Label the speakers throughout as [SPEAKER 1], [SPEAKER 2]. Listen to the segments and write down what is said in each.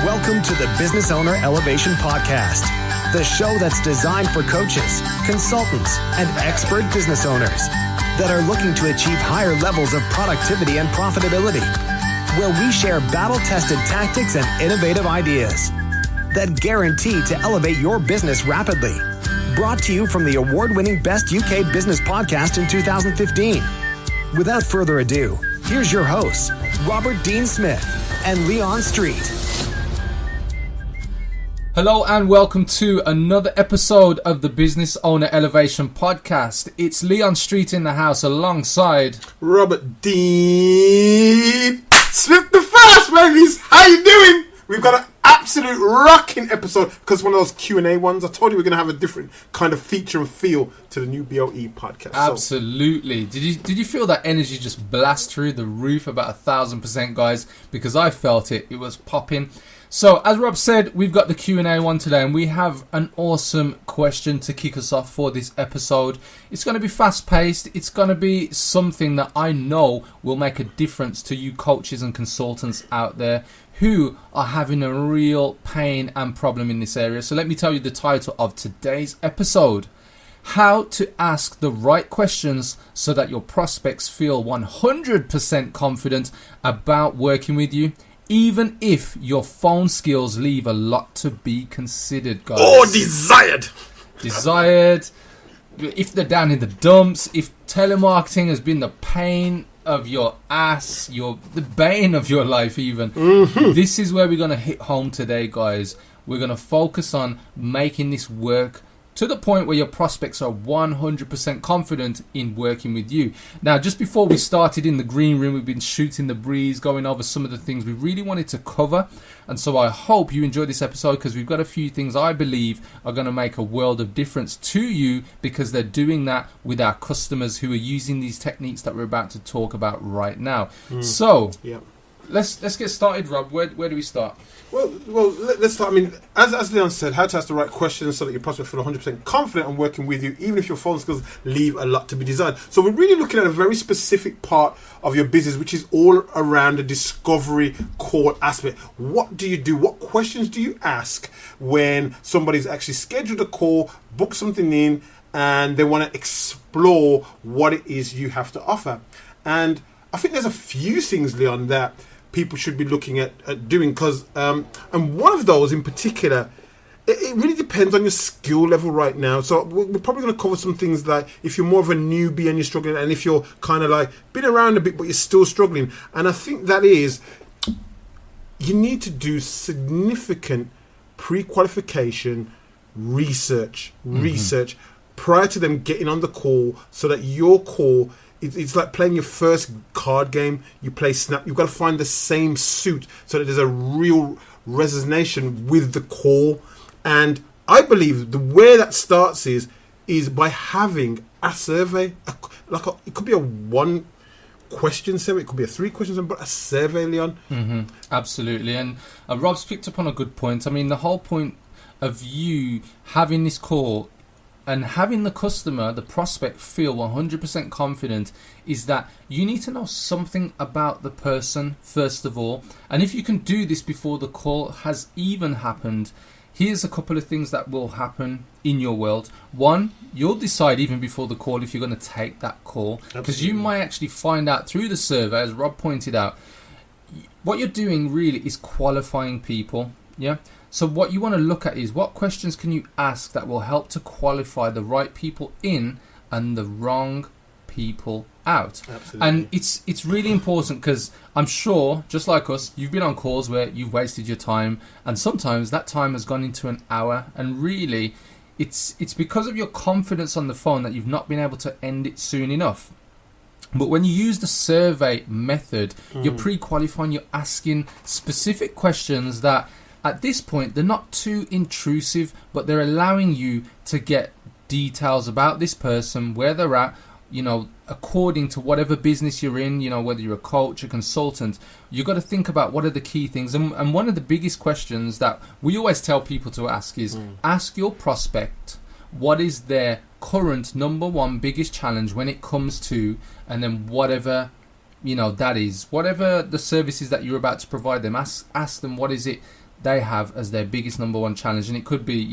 [SPEAKER 1] Welcome to the Business Owner Elevation Podcast, the show that's designed for coaches, consultants, and expert business owners that are looking to achieve higher levels of productivity and profitability, where we share battle-tested tactics and innovative ideas that guarantee to elevate your business rapidly. Brought to you from the award-winning Best UK Business Podcast in 2015. Without further ado, here's your hosts, Robert Dean Smith and Leon Street.
[SPEAKER 2] Hello and welcome to another episode of the Business Owner Elevation Podcast. It's Leon Street in the house alongside
[SPEAKER 3] Robert Dean Smith the First, babies. How you doing? We've got an absolute rocking episode because one of those Q&A ones. I told you we're going to have a different kind of feature and feel to the new BOE podcast.
[SPEAKER 2] Absolutely. So, did you feel that energy just blast through the roof about 1,000%, guys? Because I felt it. It was popping. So, as Rob said, we've got the Q&A one today, and we have an awesome question to kick us off for this episode. It's going to be fast-paced. It's going to be something that I know will make a difference to you coaches and consultants out there who are having a real pain and problem in this area. So let me tell you the title of today's episode: How to ask the right questions so that your prospects feel 100% confident about working with you, even if your phone skills leave a lot to be considered, guys.
[SPEAKER 3] Or desired.
[SPEAKER 2] If they're down in the dumps, if telemarketing has been the pain of your ass, the bane of your life even. This is where we're going to hit home today, guys. We're going to focus on making this work to the point where your prospects are 100% confident in working with you. Now, just before we started in the green room, we've been shooting the breeze, going over some of the things we really wanted to cover. And so I hope you enjoyed this episode because we've got a few things I believe are going to make a world of difference to you because they're doing that with our customers who are using these techniques that we're about to talk about right now. So, let's get started, Rob. Where do we start?
[SPEAKER 3] Well, let's start. I mean, as Leon said, how to ask the right questions so that your prospects feel 100% confident in working with you, even if your phone skills leave a lot to be desired. So we're really looking at a very specific part of your business, which is all around the discovery call aspect. What do you do? What questions do you ask when somebody's actually scheduled a call, booked something in, and they want to explore what it is you have to offer? And I think there's a few things, Leon, that people should be looking at doing, because and one of those in particular, it really depends on your skill level right now. So we're probably going to cover some things like if you're more of a newbie and you're struggling, and if you're kind of like been around a bit but you're still struggling. And I think that is, you need to do significant pre-qualification research prior to them getting on the call, so that your call, it's like playing your first card game. You play Snap. You've got to find the same suit so that there's a real resonation with the call. And I believe the way that starts is by having a survey. It could be a one question survey. It could be a 3 questions, but a survey, Leon.
[SPEAKER 2] Absolutely. And Rob's picked up on a good point. I mean, the whole point of you having this call and having the customer, the prospect, feel 100% confident is that you need to know something about the person, first of all. And if you can do this before the call has even happened, here's a couple of things that will happen in your world. One, you'll decide even before the call if you're going to take that call. Because you might actually find out through the survey, as Rob pointed out, what you're doing really is qualifying people. Yeah. So what you want to look at is what questions can you ask that will help to qualify the right people in and the wrong people out.
[SPEAKER 3] Absolutely.
[SPEAKER 2] And it's really important because I'm sure, just like us, you've been on calls where you've wasted your time, and sometimes that time has gone into an hour, and really it's because of your confidence on the phone that you've not been able to end it soon enough. But when you use the survey method, you're pre-qualifying, you're asking specific questions that at this point, they're not too intrusive, but they're allowing you to get details about this person, where they're at, according to whatever business you're in, whether you're a coach, a consultant. You've got to think about what are the key things. And one of the biggest questions that we always tell people to ask is, ask your prospect what is their current number one biggest challenge when it comes to, and then whatever, that is, whatever the services that you're about to provide them, ask them what is it they have as their biggest number one challenge. And it could be,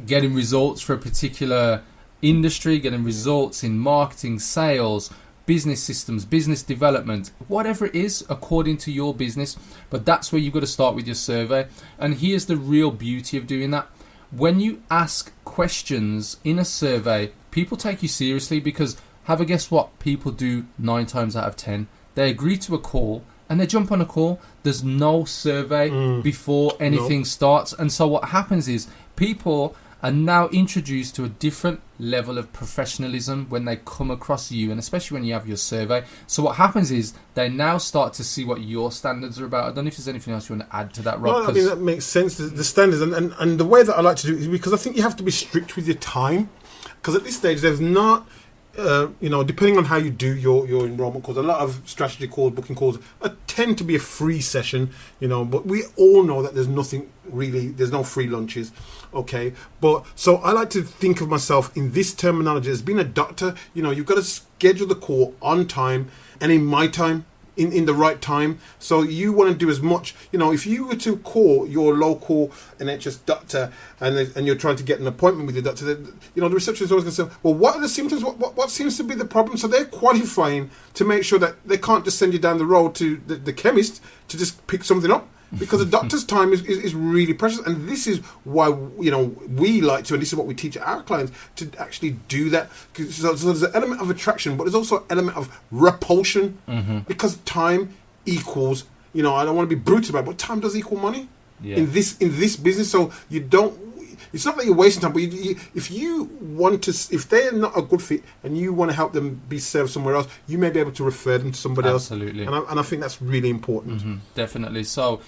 [SPEAKER 2] getting results for a particular industry, getting results in marketing, sales, business systems, business development, whatever it is according to your business. But that's where you've got to start with your survey. And here's the real beauty of doing that. When you ask questions in a survey, people take you seriously, because have a guess what people do 9 times out of 10? They agree to a call and they jump on a call. There's no survey before anything starts. And so what happens is people are now introduced to a different level of professionalism when they come across you, and especially when you have your survey. So what happens is they now start to see what your standards are about. I don't know if there's anything else you want to add to that, Rob.
[SPEAKER 3] No, I mean, that makes sense, the standards. And the way that I like to do it is because I think you have to be strict with your time. Because at this stage, there's not... depending on how you do your enrollment calls, a lot of strategy calls, booking calls tend to be a free session, but we all know that there's no free lunches, okay? But so I like to think of myself in this terminology as being a doctor. You've got to schedule the call on time and in my time, in the right time. So you want to do as much, if you were to call your local NHS doctor and you're trying to get an appointment with your doctor, the receptionist is always going to say, well, what are the symptoms? What seems to be the problem? So they're qualifying to make sure that they can't just send you down the road to the chemist to just pick something up. Because the doctor's time is really precious, and this is why we like to, and this is what we teach our clients to actually do that. So there's an element of attraction, but there's also an element of repulsion, because time equals. I don't want to be brutal about it, but time does equal money in this business. So you don't. It's not that you're wasting time, but if they're not a good fit and you want to help them be served somewhere else, you may be able to refer them to somebody else.
[SPEAKER 2] Absolutely.
[SPEAKER 3] And I think that's really important.
[SPEAKER 2] Definitely. So,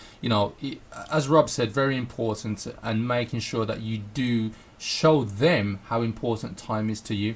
[SPEAKER 2] as Rob said, very important, and making sure that you do show them how important time is to you.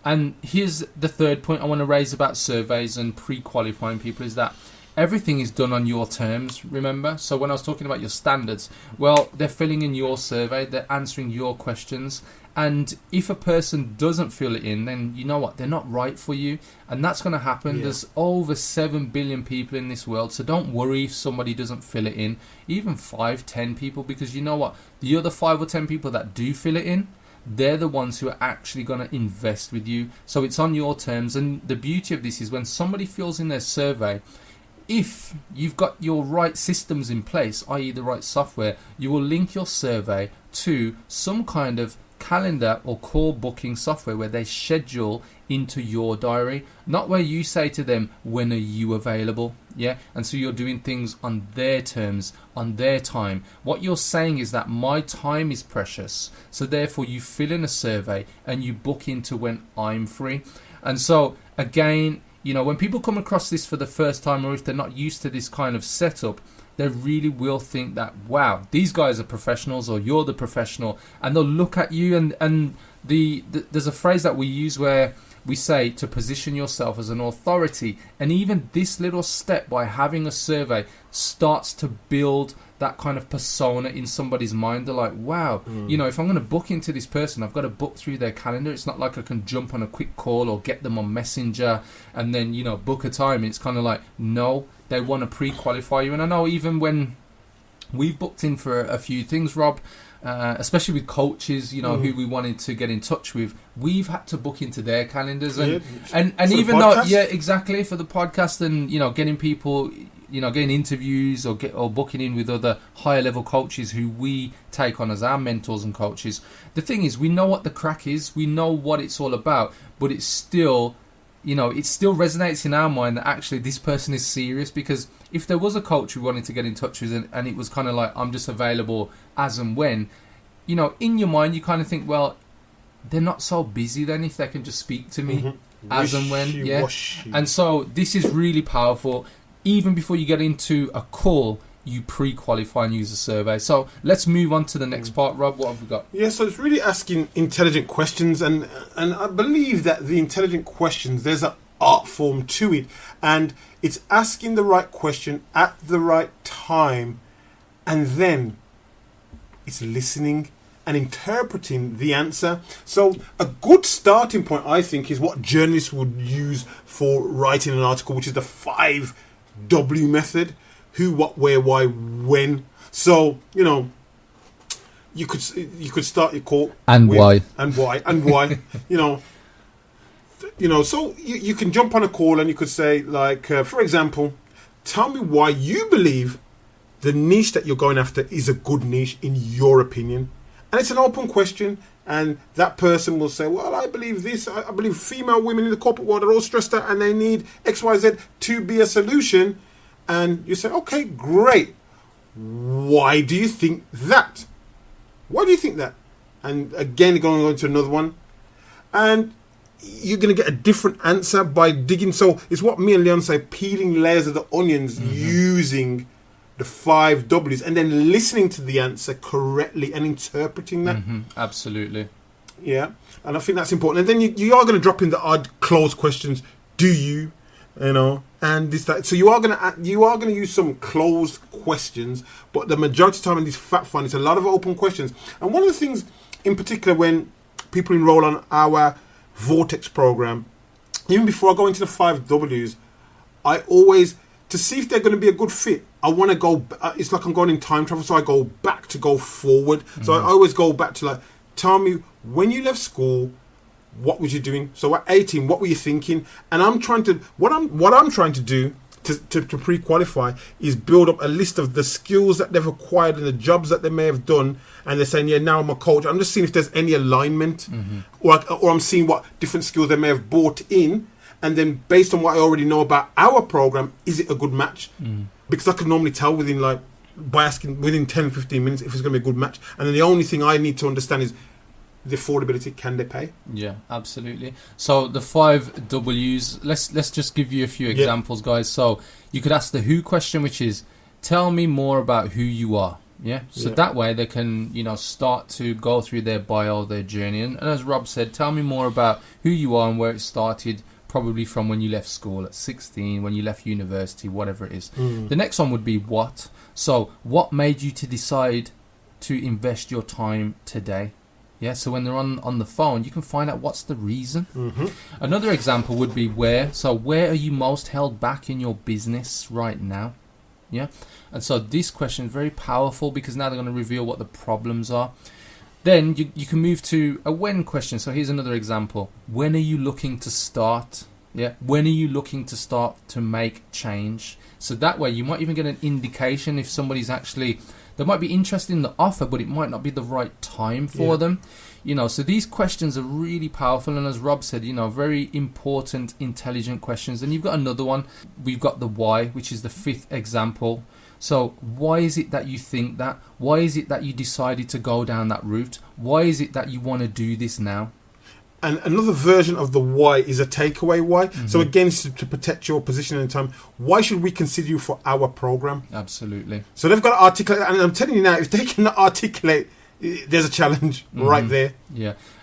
[SPEAKER 2] And here's the third point I want to raise about surveys and pre-qualifying people is that everything is done on your terms, remember? So when I was talking about your standards, well, they're filling in your survey, they're answering your questions. And if a person doesn't fill it in, then you know what? They're not right for you. And that's going to happen. Yeah. There's over 7 billion people in this world. So don't worry if somebody doesn't fill it in. Even 5, 10 people, because you know what? The other 5 or 10 people that do fill it in, they're the ones who are actually going to invest with you. So it's on your terms. And the beauty of this is when somebody fills in their survey, if you've got your right systems in place, i.e. the right software, you will link your survey to some kind of calendar or call booking software where they schedule into your diary, not where you say to them, when are you available? Yeah, and so you're doing things on their terms, on their time. What you're saying is that my time is precious, so therefore you fill in a survey and you book into when I'm free. And so again, when people come across this for the first time, or if they're not used to this kind of setup, they really will think that, wow, these guys are professionals, or you're the professional, and they'll look at you. And there's a phrase that we use where we say to position yourself as an authority, and even this little step by having a survey starts to build that kind of persona in somebody's mind. They're like, wow, if I'm going to book into this person, I've got to book through their calendar. It's not like I can jump on a quick call or get them on Messenger and then, book a time. It's kind of like, no, they want to pre-qualify you. And I know even when we've booked in for a few things, Rob, especially with coaches, who we wanted to get in touch with, we've had to book into their calendars. And even though, exactly, for the podcast and, getting people... getting interviews or booking in with other higher level coaches who we take on as our mentors and coaches. The thing is, we know what the crack is, we know what it's all about, but it's still, it still resonates in our mind that actually this person is serious. Because if there was a coach we wanted to get in touch with and it was kind of like, I'm just available as and when, in your mind you kind of think, well, they're not so busy then if they can just speak to me as and when. And so this is really powerful. Even before you get into a call, you pre-qualify and use a survey. So let's move on to the next part, Rob. What have we got? Yeah,
[SPEAKER 3] so it's really asking intelligent questions, and I believe that the intelligent questions, there's an art form to it, and it's asking the right question at the right time, and then it's listening and interpreting the answer. So a good starting point, I think, is what journalists would use for writing an article, which is the 5W method. who, what, where, why, when. So, you know, you could start your call
[SPEAKER 2] and why.
[SPEAKER 3] You know, so you can jump on a call and you could say, like, for example, tell me why you believe the niche that you're going after is a good niche in your opinion. And it's an open question, and that person will say, well, I believe this. I believe female women in the corporate world are all stressed out and they need XYZ to be a solution. And you say, okay, great. Why do you think that? Why do you think that? And again, you're going to go into another one. And you're going to get a different answer by digging. So it's what me and Leon say, peeling layers of the onions using the 5 W's and then listening to the answer correctly and interpreting that.
[SPEAKER 2] Absolutely.
[SPEAKER 3] Yeah. And I think that's important. And then you are going to drop in the odd closed questions. Do you know, and this, that. So you are going to use some closed questions, but the majority of the time in this fact find, it's a lot of open questions. And one of the things in particular when people enroll on our Vortex program, even before I go into the 5 W's, I always, to see if they're going to be a good fit, I want to go, it's like I'm going in time travel, so I go back to go forward. So I always go back to, like, tell me, when you left school, what was you doing? So at 18, what were you thinking? And I'm trying to, what I'm trying to do to pre-qualify is build up a list of the skills that they've acquired and the jobs that they may have done. And they're saying, yeah, now I'm a coach. I'm just seeing if there's any alignment, or I'm seeing what different skills they may have brought in. And then based on what I already know about our program, is it a good match? Because I can normally tell within, like, by asking within 10, 15 minutes if it's going to be a good match. And then the only thing I need to understand is the affordability. Can they pay? Yeah,
[SPEAKER 2] absolutely. So the 5 W's, let's just give you a few examples, guys. So you could ask the who question, which is, tell me more about who you are. So that way they can, you know, start to go through their bio, their journey. And as Rob said, tell me more about who you are and where it started, probably from when you left school at 16, when you left university, whatever it is. The next one would be what. So what made you to decide to invest your time today? So when they're on the phone, you can find out what's the reason. Another example would be where. So where are you most held back in your business right now? And so this question is very powerful because now they're going to reveal what the problems are. Then you can move to a when question. So here's another example. When are you looking to start? When are you looking to start to make change? So that way you might even get an indication if somebody's actually, they might be interested in the offer, but it might not be the right time for them. You know, so these questions are really powerful. And as Rob said, you know, very important, intelligent questions. And you've got another one. We've got the why, which is the 5th example. So why is it that you think that? Why is it that you decided to go down that route? Why is it that you want to do this now?
[SPEAKER 3] And another version of the why is a takeaway why. So again, it's to protect your position in time. Why should we consider you for our program?
[SPEAKER 2] Absolutely.
[SPEAKER 3] So they've got to articulate, and I'm telling you now, if they cannot articulate, there's a challenge right there.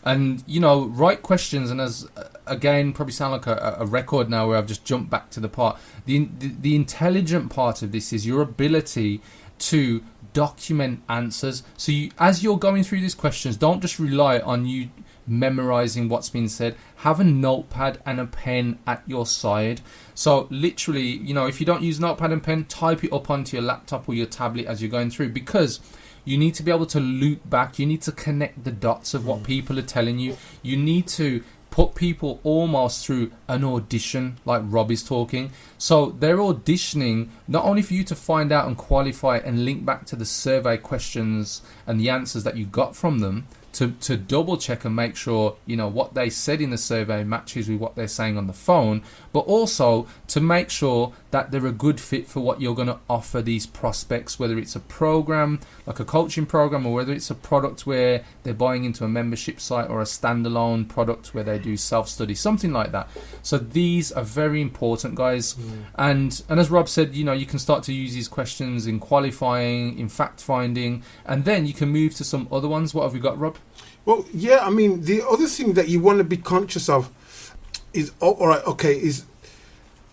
[SPEAKER 2] And, you know, right questions, and as, again, probably sound like a record now where I've just jumped back to the part. The intelligent part of this is your ability to document answers. So as you're going through these questions, don't just rely on you memorizing what's been said. Have a notepad and a pen at your side. So literally, you know, if you don't use notepad and pen, type it up onto your laptop or your tablet as you're going through, because you need to be able to loop back. You need to connect the dots of what people are telling you. You need to put people almost through an audition, like Rob is talking. So they're auditioning not only for you to find out and qualify and link back to the survey questions and the answers that you got from them, to double check and make sure, you know, what they said in the survey matches with what they're saying on the phone, but also to make sure that they're a good fit for what you're going to offer these prospects, whether it's a program like a coaching program or whether it's a product where they're buying into a membership site or a standalone product where they do self-study, something like that. So these are very important, guys. And as Rob said, you know, you can start to use these questions in qualifying, in fact finding, and then you can move to some other ones. What have we got, Rob?
[SPEAKER 3] Well, yeah, I mean, the other thing that you want to be conscious of is, is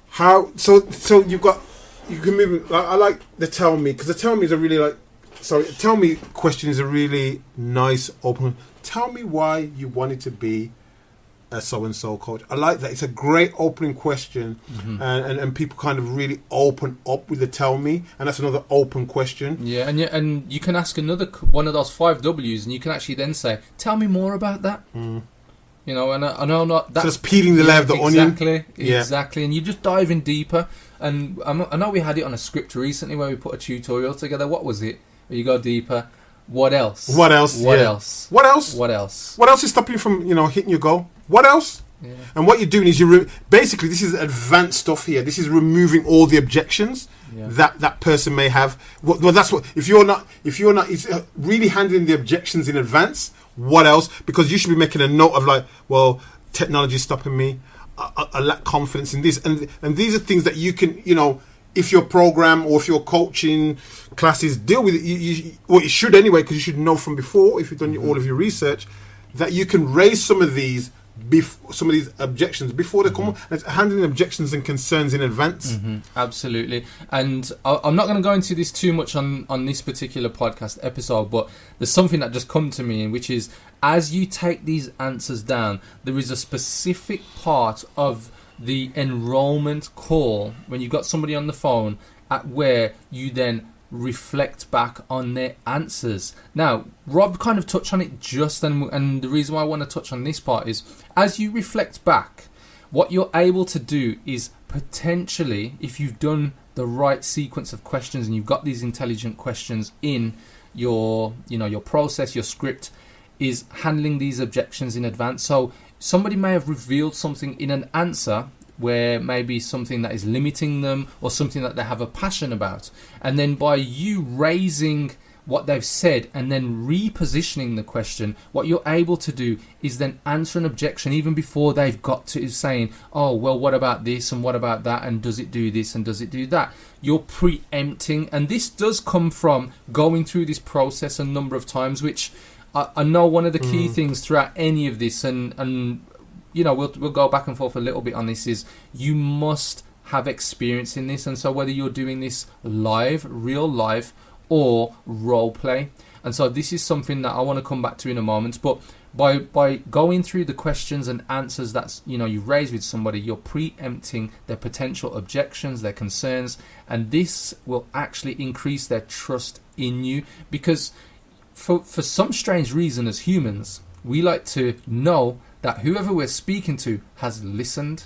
[SPEAKER 3] how, so you can move, I like the tell me, because the tell me is a really tell me question is a really nice open, tell me why you wanted to be a so-and-so coach? I like that. It's a great opening question, and people kind of really open up with the tell me, and that's another open question.
[SPEAKER 2] Yeah, and you can ask another one of those 5 W's, and you can actually then say, tell me more about that. You know, and I know not that.
[SPEAKER 3] So it's peeling the layer of the onion.
[SPEAKER 2] Exactly, and you just dive in deeper. And I know we had it on a script recently where we put a tutorial together. What was it? Where you go deeper. What else?
[SPEAKER 3] What else?
[SPEAKER 2] What else?
[SPEAKER 3] What else?
[SPEAKER 2] What else?
[SPEAKER 3] What else is stopping you from, hitting your goal? What else?
[SPEAKER 2] Yeah.
[SPEAKER 3] And what you're doing is basically, this is advanced stuff here. This is removing all the objections that person may have. Well, that's what. If you're not, it's really handling the objections in advance. What else? Because you should be making a note of like, well, technology is stopping me. I lack confidence in this, and these are things that you can, if your program or if your coaching classes deal with it, you should anyway, because you should know from before, if you've done all of your research, that you can raise some of these objections before they come up. And it's handling objections and concerns in advance.
[SPEAKER 2] Absolutely. And I'm not going to go into this too much on this particular podcast episode, but there's something that just come to me, which is, as you take these answers down, there is a specific part of the enrollment call when you've got somebody on the phone at where you then reflect back on their answers. Now, Rob kind of touched on it and the reason why I want to touch on this part is, as you reflect back, what you're able to do is potentially, if you've done the right sequence of questions and you've got these intelligent questions in your process, your script, is handling these objections in advance. So somebody may have revealed something in an answer where maybe something that is limiting them or something that they have a passion about. And then by you raising what they've said and then repositioning the question, what you're able to do is then answer an objection even before they've got to saying, oh, well, what about this and what about that, and does it do this and does it do that? You're preempting, and this does come from going through this process a number of times, which I know one of the key things throughout any of this, and we'll go back and forth a little bit on this, is you must have experience in this. And so whether you're doing this live, real life, or role play, and so this is something that I want to come back to in a moment, but by going through the questions and answers that's you've raised with somebody, you're preempting their potential objections, their concerns, and this will actually increase their trust in you, because for some strange reason, as humans, we like to know that whoever we're speaking to has listened.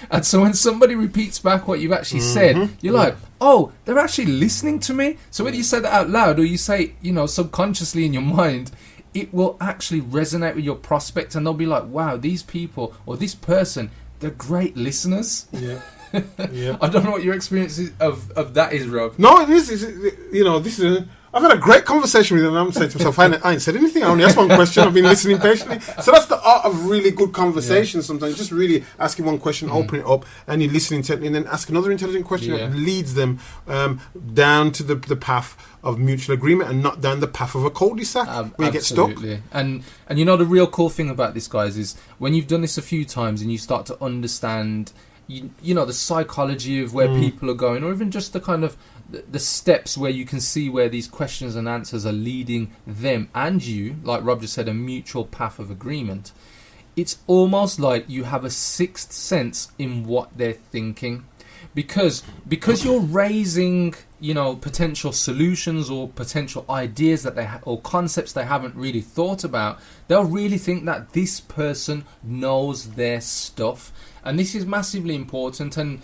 [SPEAKER 2] And so when somebody repeats back what you've actually said, you're like, oh, they're actually listening to me. So whether you say that out loud or you say, subconsciously in your mind, it will actually resonate with your prospect, and they'll be like, wow, these people or this person, they're great listeners.
[SPEAKER 3] Yeah. Yeah.
[SPEAKER 2] I don't know what your experience of that is, Rob.
[SPEAKER 3] No, it is. This is. I've had a great conversation with him, and I'm saying to myself, I ain't said anything. I only asked one question. I've been listening patiently. So that's the art of really good conversation. Sometimes just really asking one question, open it up, and you're listening intently, and then ask another intelligent question that leads them down to the path of mutual agreement, and not down the path of a cul-de-sac where you get stuck.
[SPEAKER 2] And the real cool thing about this, guys, is when you've done this a few times and you start to understand the psychology of where people are going, or even just the kind of the steps where you can see where these questions and answers are leading them and you, like Rob just said, a mutual path of agreement. It's almost like you have a sixth sense in what they're thinking, because you're raising potential solutions or potential ideas that or concepts they haven't really thought about. They'll really think that this person knows their stuff. And this is massively important. And,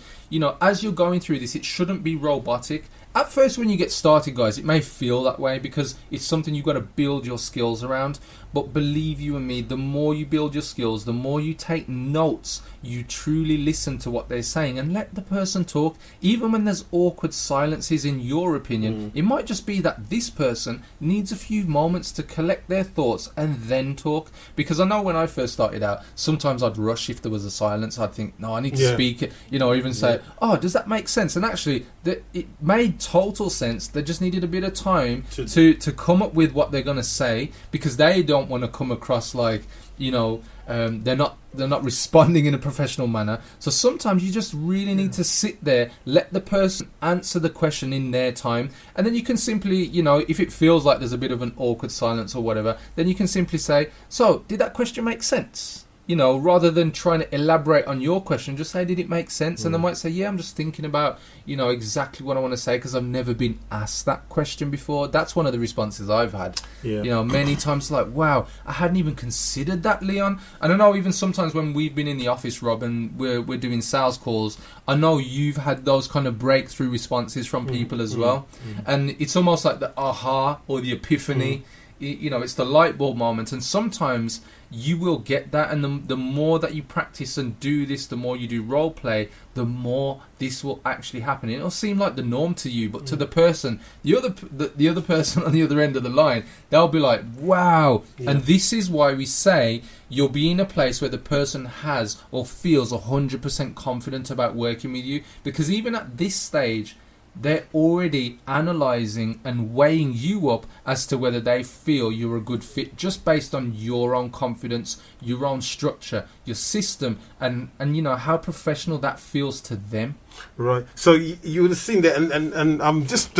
[SPEAKER 2] as you're going through this, it shouldn't be robotic. At first, when you get started, guys, it may feel that way because it's something you've got to build your skills around. But believe you and me, the more you build your skills, the more you take notes, you truly listen to what they're saying and let the person talk. Even when there's awkward silences, in your opinion, it might just be that this person needs a few moments to collect their thoughts and then talk. Because I know when I first started out, sometimes I'd rush if there was a silence. I'd think, no, I need to speak, or even say, oh, does that make sense? And actually, it made total sense. They just needed a bit of time to come up with what they're going to say, because they don't want to come across like they're not responding in a professional manner. So sometimes you just really need to sit there, let the person answer the question in their time, and then you can simply, if it feels like there's a bit of an awkward silence or whatever, then you can simply say, so did that question make sense? rather than trying to elaborate on your question, just say, did it make sense? And they might say, yeah, I'm just thinking about, exactly what I want to say because I've never been asked that question before. That's one of the responses I've had. Yeah. Many times like, wow, I hadn't even considered that, Leon. And I know even sometimes when we've been in the office, Rob, and we're doing sales calls, I know you've had those kind of breakthrough responses from people as well. And it's almost like the aha or the epiphany. It's the light bulb moment, and sometimes you will get that, and the more that you practice and do this, the more you do role play, the more this will actually happen. It'll seem like the norm to you, but to the person, the other person on the other end of the line, they'll be like, wow. And this is why we say you'll be in a place where the person has or feels 100% confident about working with you, because even at this stage, they're already analysing and weighing you up as to whether they feel you're a good fit, just based on your own confidence, your own structure, your system, and how professional that feels to them.
[SPEAKER 3] Right. So you would have seen that, and I'm just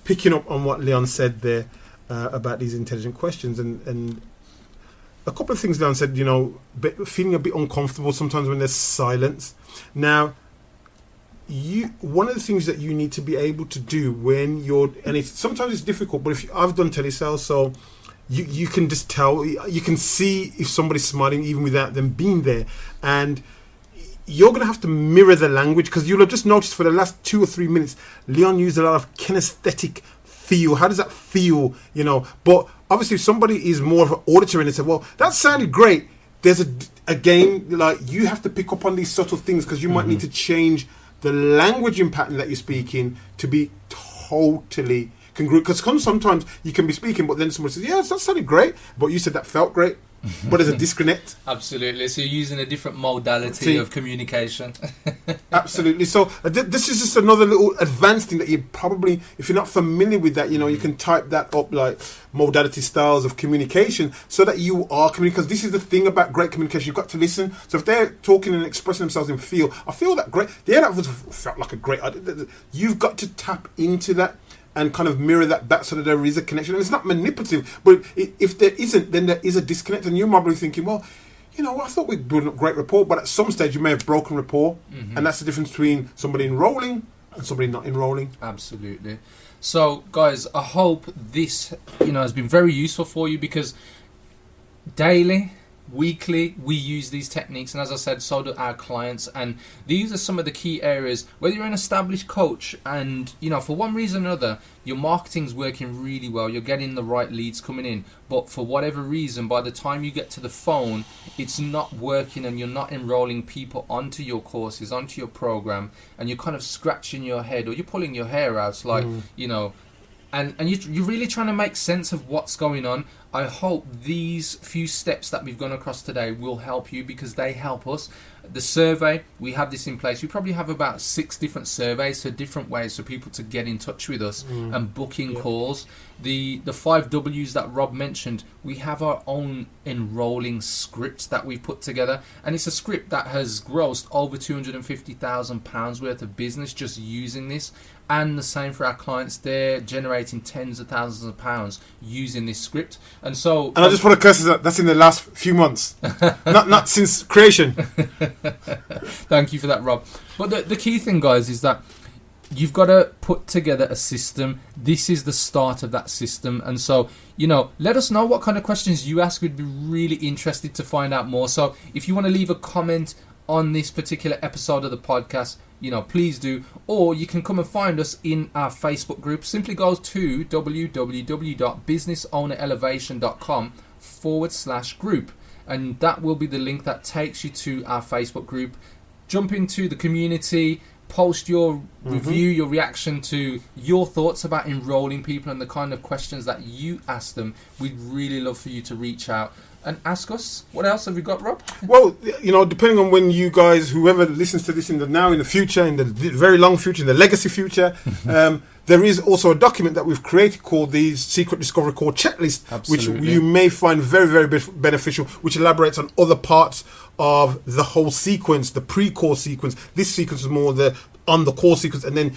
[SPEAKER 3] picking up on what Leon said there about these intelligent questions, and a couple of things Leon said, feeling a bit uncomfortable sometimes when there's silence. Now, one of the things that you need to be able to do when sometimes it's difficult, but I've done telesales, so you can just tell, you can see if somebody's smiling even without them being there, and you're going to have to mirror the language, because you'll have just noticed for the last 2 or 3 minutes, Leon used a lot of kinesthetic feel. How does that feel? But obviously if somebody is more of an auditor and they say, well, that sounded great, there's again, like, you have to pick up on these subtle things, because you might need to change the language pattern that you're speaking to be totally congruent. Because sometimes you can be speaking, but then someone says, yeah, that sounded great, but you said that felt great. But there's a disconnect.
[SPEAKER 2] Absolutely. So you're using a different modality of communication.
[SPEAKER 3] Absolutely. So this is just another little advanced thing that you probably, if you're not familiar with that, you can type that up, like modality styles of communication, so that you are communicating. Because this is the thing about great communication. You've got to listen. So if they're talking and expressing themselves in feel, I feel that great. Yeah, that felt like a great idea. You've got to tap into that and kind of mirror that back so that there is a connection. And it's not manipulative, but if there isn't, then there is a disconnect. And you're probably thinking, well, I thought we'd build a great rapport, but at some stage you may have broken rapport. And that's the difference between somebody enrolling and somebody not enrolling.
[SPEAKER 2] Absolutely. So, guys, I hope this, has been very useful for you, because daily, weekly, we use these techniques, and as I said, so do our clients, and these are some of the key areas. Whether you're an established coach and for one reason or another your marketing's working really well, you're getting the right leads coming in, but for whatever reason, by the time you get to the phone, it's not working and you're not enrolling people onto your courses, onto your program, and you're kind of scratching your head or you're pulling your hair out, like and you're really trying to make sense of what's going on. I hope these few steps that we've gone across today will help you, because they help us. The survey, we have this in place. We probably have about 6 different surveys for different ways for people to get in touch with us and book in calls. The 5 W's that Rob mentioned, we have our own enrolling script that we put together, and it's a script that has grossed over £250,000 worth of business just using this. And the same for our clients, they're generating tens of thousands of pounds using this script. And I
[SPEAKER 3] just want to curse that's in the last few months, not since creation.
[SPEAKER 2] Thank you for that, Rob. But the key thing, guys, is that you've got to put together a system. This is the start of that system. And so, let us know what kind of questions you ask. We'd be really interested to find out more. So if you want to leave a comment on this particular episode of the podcast, please do. Or you can come and find us in our Facebook group. Simply go to www.businessownerelevation.com/group. And that will be the link that takes you to our Facebook group. Jump into the community, post your review, your reaction to your thoughts about enrolling people and the kind of questions that you ask them. We'd really love for you to reach out and ask us. What else have we got, Rob?
[SPEAKER 3] Well, depending on when you guys, whoever listens to this in the future, in the very long future, in the legacy future, there is also a document that we've created called the Secret Discovery Core Checklist, Absolutely. Which you may find very, very beneficial, which elaborates on other parts of the whole sequence, the pre-core sequence. This sequence is more the on the call sequence, and then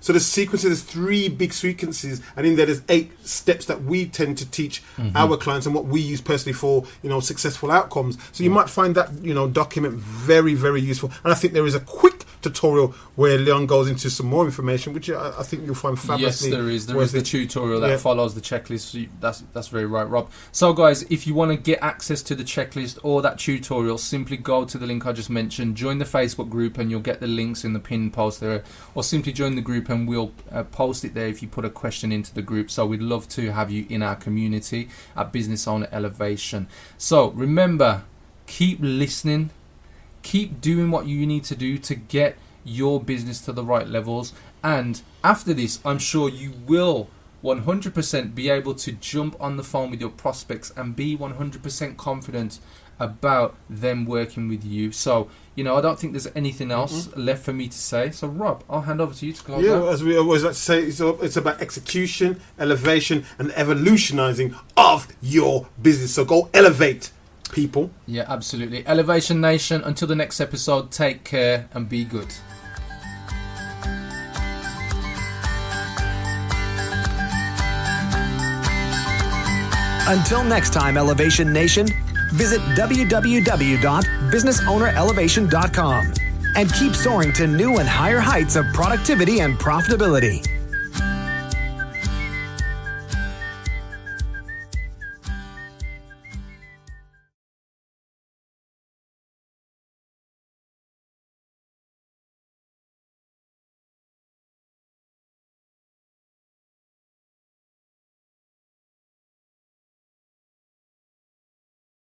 [SPEAKER 3] so the sequences, there's 3 big sequences, and in there's 8 steps that we tend to teach our clients and what we use personally for successful outcomes. So you might find that document very, very useful, and I think there is a quick tutorial where Leon goes into some more information, which I think you'll find fabulously.
[SPEAKER 2] Yes, there is the tutorial that follows the checklist. That's very right, Rob. So guys, if you want to get access to the checklist or that tutorial, simply go to the link I just mentioned, join the Facebook group, and you'll get the links in the pinned post there, or simply join the group and we'll post it there if you put a question into the group. So we'd love to have you in our community at Business Owner Elevation. So remember, keep listening, keep doing what you need to do to get your business to the right levels, and after this I'm sure you will 100% be able to jump on the phone with your prospects and be 100% confident about them working with you. So I don't think there's anything else left for me to say. So Rob, I'll hand over to you to close out.
[SPEAKER 3] As we always like to say, it's about execution, elevation, and evolutionizing of your business. So go elevate, people.
[SPEAKER 2] Yeah, absolutely. Elevation Nation, until the next episode, take care and be good.
[SPEAKER 1] Until next time, Elevation Nation, visit www.businessownerelevation.com and keep soaring to new and higher heights of productivity and profitability.